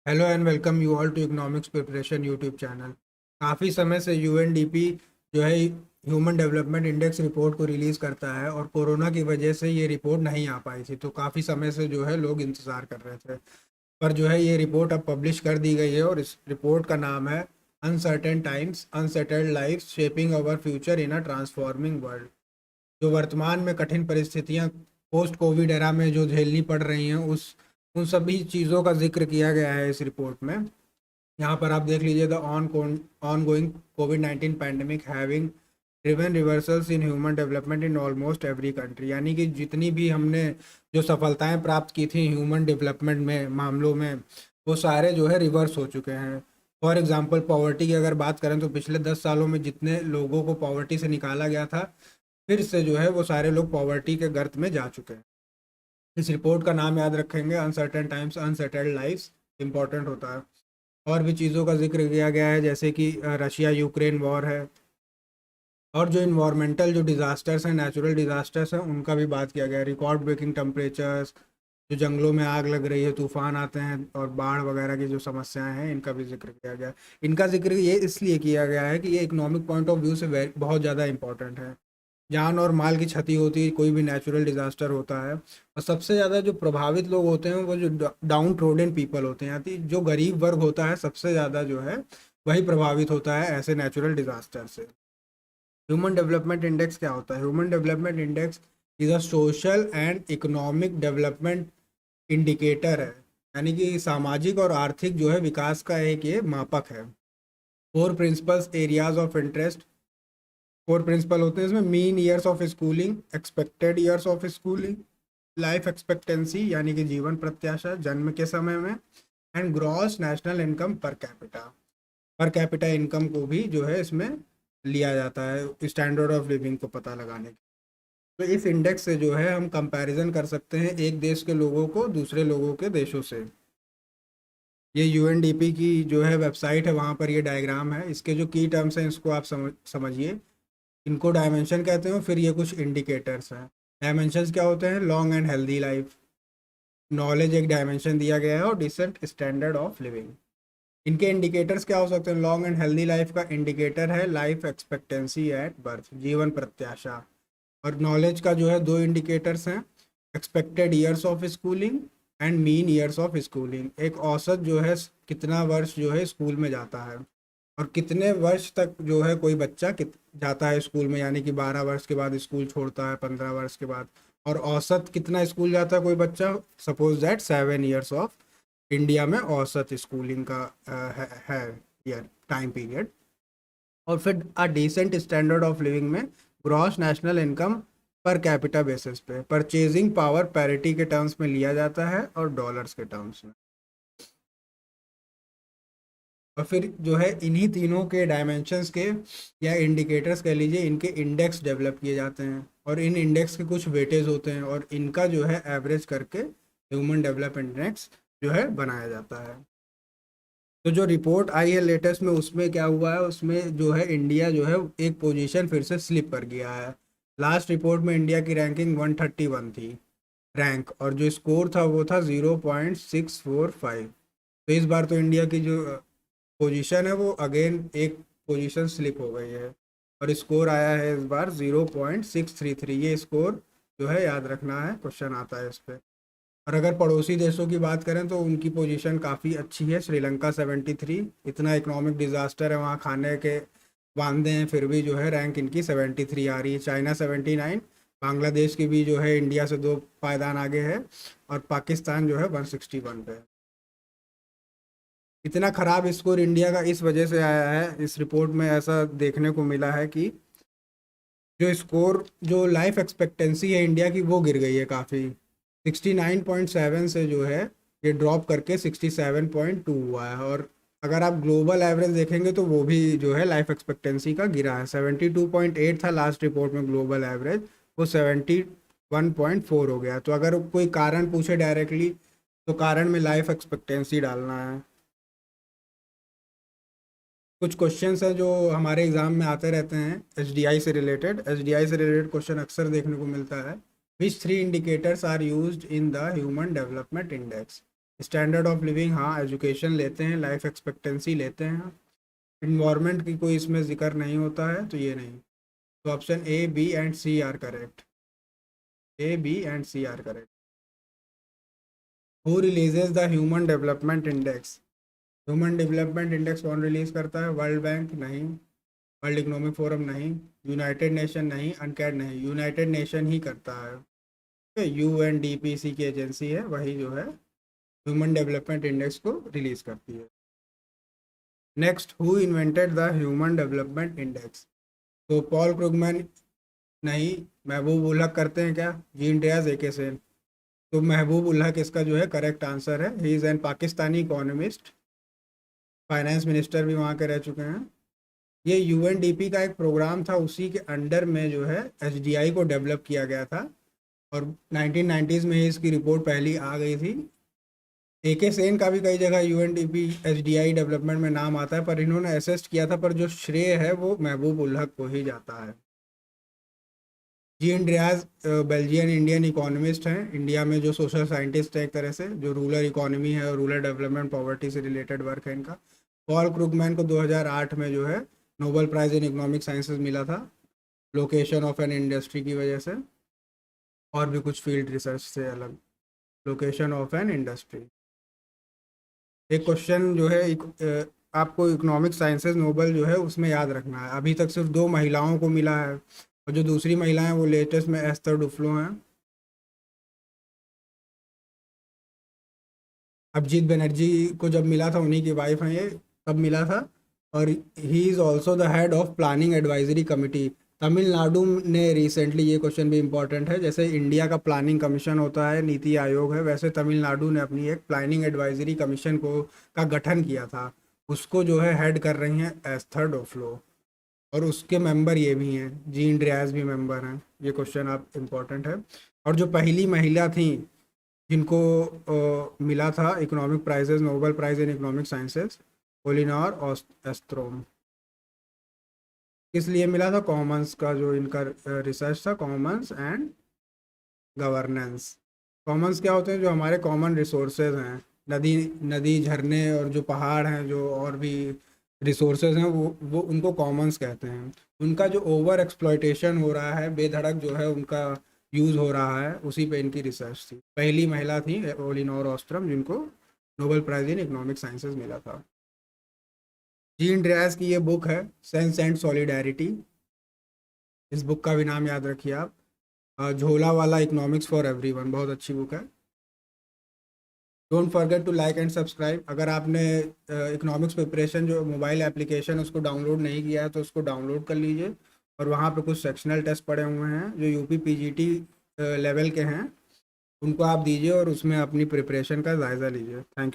Hello and welcome you all to economics preparation YouTube channel. काफ़ी समय से UNDP जो है ह्यूमन डेवलपमेंट इंडेक्स रिपोर्ट को रिलीज़ करता है और कोरोना की वजह से ये रिपोर्ट नहीं आ पाई थी, तो काफ़ी समय से जो है लोग इंतज़ार कर रहे थे। पर जो है ये रिपोर्ट अब पब्लिश कर दी गई है और इस रिपोर्ट का नाम है uncertain times unsettled life shaping our future in a transforming world. जो वर्तमान में कठिन परिस्थितियां पोस्ट कोविड एरा में जो झेलनी पड़ रही हैं उस उन सभी चीज़ों का जिक्र किया गया है इस रिपोर्ट में। यहाँ पर आप देख लीजिए, the on going Covid 19 pandemic having driven reversals in human development in almost every country. यानी कि जितनी भी हमने जो सफलताएं प्राप्त की थी ह्यूमन डेवलपमेंट में मामलों में, वो सारे जो है रिवर्स हो चुके हैं। फॉर एग्जांपल पॉवर्टी की अगर बात करें तो पिछले 10 सालों में जितने लोगों को पॉवर्टी से निकाला गया था, फिर से जो है वो सारे लोग पॉवर्टी के गर्त में जा चुके हैं। इस रिपोर्ट का नाम याद रखेंगे, uncertain times unsettled lifes. Important होता है। और भी चीज़ों का जिक्र किया गया है, जैसे कि रशिया यूक्रेन वॉर है, और जो इन्वायरमेंटल जो डिज़ास्टर्स हैं, नेचुरल डिज़ास्टर्स हैं, उनका भी बात किया गया है। रिकॉर्ड ब्रेकिंग टेम्परेचर्स, जो जंगलों में आग लग रही है, तूफान आते हैं और बाढ़ वगैरह की जो समस्याएं हैं, इनका भी जिक्र किया गया है। इनका जिक्र ये इसलिए किया गया है कि ये इकोनॉमिक पॉइंट ऑफ व्यू से बहुत ज़्यादा इंपॉर्टेंट है। जान और माल की क्षति होती है, कोई भी नेचुरल डिज़ास्टर होता है, और सबसे ज़्यादा जो प्रभावित लोग होते हैं वो जो डाउन ट्रोडन पीपल होते हैं, यानी जो गरीब वर्ग होता है, सबसे ज़्यादा जो है वही प्रभावित होता है ऐसे नेचुरल डिज़ास्टर से। ह्यूमन डेवलपमेंट इंडेक्स क्या होता है? Human development index is a social and economic development indicator है, यानी कि सामाजिक और आर्थिक जो है विकास का एक ये मापक है। Four principles areas of interest, four principle होते हैं इसमें: mean years of schooling, expected years of schooling, life expectancy यानी कि जीवन प्रत्याशा जन्म के समय में, and gross national income per capita. Per capita income को भी जो है इसमें लिया जाता है स्टैंडर्ड ऑफ लिविंग को पता लगाने के। तो इस इंडेक्स से जो है हम कंपैरिजन कर सकते हैं एक देश के लोगों को दूसरे लोगों के देशों से। ये यूएनडीपी की जो है वेबसाइट है, वहाँ पर ये डायग्राम है। इसके जो की टर्म्स हैं इसको आप समझिए। इनको डायमेंशन कहते हैं, और फिर ये कुछ इंडिकेटर्स हैं। डायमेंशंस क्या होते हैं? Long and healthy life, knowledge एक डायमेंशन दिया गया है, और डिसेंट स्टैंडर्ड ऑफ लिविंग। इनके इंडिकेटर्स क्या हो सकते हैं? लॉन्ग एंड हेल्दी लाइफ का इंडिकेटर है लाइफ एक्सपेक्टेंसी एट बर्थ, जीवन प्रत्याशा। और नॉलेज का जो है दो इंडिकेटर्स हैं, expected years of schooling and mean years of schooling. एक औसत जो है कितना वर्ष जो है स्कूल में जाता है, और कितने वर्ष तक जो है कोई बच्चा जाता है स्कूल में, यानी कि 12 वर्ष के बाद स्कूल छोड़ता है, 15 वर्ष के बाद। और औसत कितना स्कूल जाता है कोई बच्चा? Suppose that 7 years of India में औसत स्कूलिंग का है ईयर टाइम पीरियड। और फिर a decent standard of living में gross national income per capita basis पे परचेजिंग पावर पैरिटी के टर्म्स में लिया जाता है और डॉलर्स के टर्म्स में। और फिर जो है इन्हीं तीनों के डायमेंशंस के या इंडिकेटर्स कह लीजिए, इनके इंडेक्स डेवलप किए जाते हैं, और इन इंडेक्स के कुछ वेटेज होते हैं, और इनका जो है एवरेज करके ह्यूमन डेवलपमेंट इंडेक्स जो है बनाया जाता है। तो जो रिपोर्ट आई है लेटेस्ट में, उसमें क्या हुआ है, उसमें जो है इंडिया जो है एक पोजीशन फिर से स्लिप कर गया है। लास्ट रिपोर्ट में इंडिया की रैंकिंग 131 थी रैंक, और जो स्कोर था वो था 0.645। तो इस बार तो इंडिया की जो पोजीशन है वो अगेन एक पोजीशन स्लिप हो गई है, और स्कोर आया है इस बार 0.633। ये स्कोर जो है याद रखना है, क्वेश्चन आता है इस पर। और अगर पड़ोसी देशों की बात करें तो उनकी पोजीशन काफ़ी अच्छी है। श्रीलंका 73, इतना इकोनॉमिक डिज़ास्टर है वहाँ, खाने के वांदे हैं, फिर भी जो है रैंक इनकी 73 आ रही है। चाइना 79, बांग्लादेश की भी जो है इंडिया से 2 पायदान आगे है, और पाकिस्तान जो है 161 पे है। इतना ख़राब स्कोर इंडिया का इस वजह से आया है, इस रिपोर्ट में ऐसा देखने को मिला है कि जो स्कोर जो लाइफ एक्सपेक्टेंसी है इंडिया की वो गिर गई है काफ़ी। 69.7 से जो है ये ड्रॉप करके 67.2 हुआ है। और अगर आप ग्लोबल एवरेज देखेंगे तो वो भी जो है लाइफ एक्सपेक्टेंसी का गिरा है। 72.8 था लास्ट रिपोर्ट में ग्लोबल एवरेज, वो 71.4 हो गया। तो अगर कोई कारण पूछे डायरेक्टली, तो कारण में लाइफ एक्सपेक्टेंसी डालना है। कुछ क्वेश्चंस हैं जो हमारे एग्जाम में आते रहते हैं एसडीआई से रिलेटेड क्वेश्चन अक्सर देखने को मिलता है। Which three indicators are used in the human development index? Standard of living, हाँ एजुकेशन लेते हैं, लाइफ एक्सपेक्टेंसी लेते हैं। इन्वायरमेंट की कोई इसमें जिक्र नहीं होता है, तो ये नहीं। तो option A, B and C are correct. A, B and C are correct. Who releases the human development index? Human development index कौन रिलीज करता है? वर्ल्ड बैंक नहीं, वर्ल्ड इकोनॉमिक फोरम नहीं, यूनाइटेड नेशन नहीं, अनकैड नहीं। United nation ही करता है। UNDP की एजेंसी है, वही जो है ह्यूमन डेवलपमेंट इंडेक्स को रिलीज करती है। Next, who invented the human development index? तो पॉल क्रुगमैन नहीं। महबूब उल हक करते हैं क्या? Gene Diaz, AK Sen. तो महबूब उल हक इसका जो है करेक्ट आंसर है। He is an Pakistani economist, finance minister भी वहाँ के रह चुके हैं। ये UNDP का एक प्रोग्राम था, उसी के अंडर में जो है HDI को डेवलप किया गया था, और 1990s में ही इसकी रिपोर्ट पहली आ गई थी। AK सेन का भी कई जगह UNDP HDI डेवलपमेंट में नाम आता है, पर इन्होंने असिस्ट किया था, पर जो श्रेय है वो महबूब उल हक को ही जाता है। जीन ड्रियाज बेल्जियन इंडियन इकोनॉमिस्ट हैं, इंडिया में जो सोशल साइंटिस्ट है, एक तरह से जो रूरल इकोनॉमी है और रूरल डेवलपमेंट पॉवर्टी से रिलेटेड वर्क है इनका। पॉल क्रुगमैन को 2008 में जो है नोबेल प्राइज़ इन इकोनॉमिक साइंसेज मिला था, लोकेशन ऑफ एन इंडस्ट्री की वजह से, और भी कुछ फील्ड रिसर्च से अलग। Location of an industry. एक क्वेश्चन जो है आपको इकोनॉमिक साइंसेज नोबेल जो है उसमें याद रखना है, अभी तक सिर्फ 2 महिलाओं को मिला है, और जो दूसरी महिला हैं वो लेटेस्ट में एस्थर डुफ्लो हैं। अभिजीत बनर्जी को जब मिला था, उन्हीं की वाइफ हैं ये, तब मिला था। और he is also the head of planning advisory committee. Tamil Nadu ने रिसेंटली, ये क्वेश्चन भी इम्पोर्टेंट है, जैसे इंडिया का प्लानिंग कमीशन होता है, नीति आयोग है, वैसे तमिलनाडु ने अपनी एक प्लानिंग एडवाइजरी कमीशन का गठन किया था। उसको जो है हेड कर रही हैं एस्थर डुफ्लो, और उसके मेंबर ये भी हैं, जीन ड्रियाज भी मेंबर हैं। ये क्वेश्चन आप इम्पोर्टेंट है। और जो पहली महिला थी जिनको मिला था economic prizes, Nobel prize in economic sciences, Elinor Ostrom. किस लिए मिला था? कॉमन्स का जो इनका रिसर्च था, कॉमन्स एंड गवर्नेंस। कॉमन्स क्या होते हैं? जो हमारे कॉमन रिसोर्सेज हैं, नदी नदी झरने और जो पहाड़ हैं, जो और भी रिसोर्सेज हैं, वो उनको कॉमन्स कहते हैं। उनका जो ओवर एक्सप्लॉयटेशन हो रहा है, बेधड़क जो है उनका यूज़ हो रहा है, उसी पे इनकी रिसर्च थी। पहली महिला थी एलिनोर ऑस्ट्रम, जिनको नोबेल प्राइज़ इन इकोनॉमिक साइंसेज मिला था। जीन ड्रियाज की ये बुक है सेंस एंड सॉलिडेरिटी, इस बुक का भी नाम याद रखिए आप। झोला वाला इकोनॉमिक्स फॉर एवरीवन, बहुत अच्छी बुक है। Don't forget to like and subscribe. अगर आपने इकोनॉमिक्स प्रिपरेशन जो मोबाइल एप्लीकेशन उसको डाउनलोड नहीं किया है, तो उसको डाउनलोड कर लीजिए, और वहाँ पे कुछ सेक्शनल टेस्ट पड़े हुए हैं जो UP PGT लेवल के हैं, उनको आप दीजिए और उसमें अपनी प्रिपरेशन का जायज़ा लीजिए। Thank you.